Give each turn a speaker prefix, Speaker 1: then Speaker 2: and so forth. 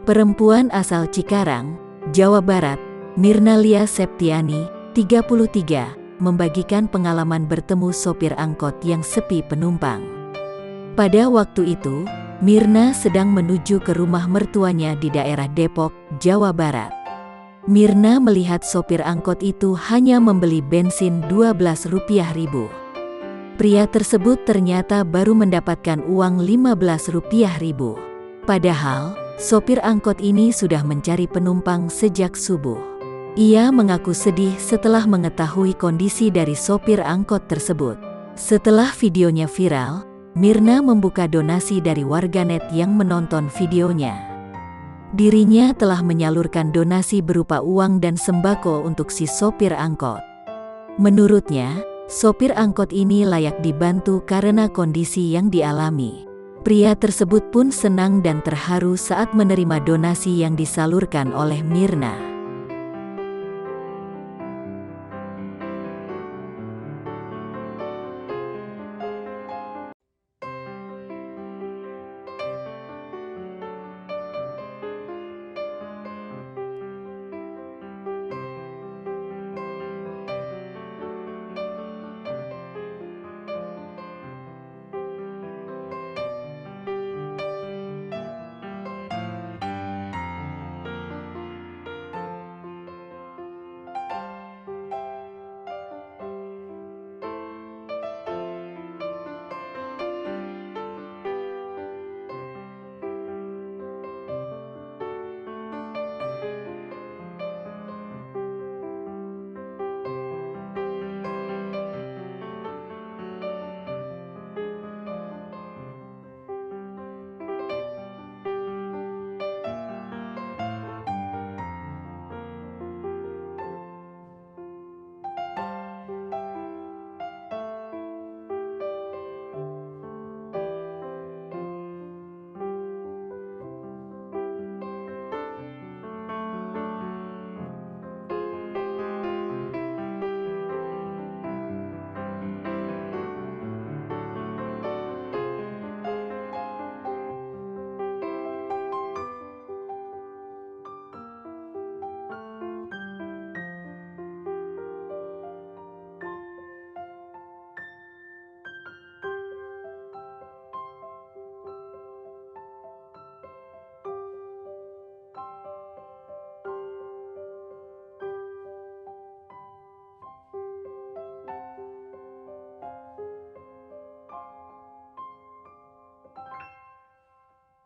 Speaker 1: Perempuan asal Cikarang, Jawa Barat, Mirna Lia Septiani, 33, membagikan pengalaman bertemu sopir angkot yang sepi penumpang. Pada waktu itu, Mirna sedang menuju ke rumah mertuanya di daerah Depok, Jawa Barat. Mirna melihat sopir angkot itu hanya membeli bensin Rp12.000. Pria tersebut ternyata baru mendapatkan uang Rp15.000. Padahal, sopir angkot ini sudah mencari penumpang sejak subuh. Ia mengaku sedih setelah mengetahui kondisi dari sopir angkot tersebut. Setelah videonya viral, Mirna membuka donasi dari warganet yang menonton videonya. Dirinya telah menyalurkan donasi berupa uang dan sembako untuk si sopir angkot. Menurutnya, sopir angkot ini layak dibantu karena kondisi yang dialami. Pria tersebut pun senang dan terharu saat menerima donasi yang disalurkan oleh Mirna.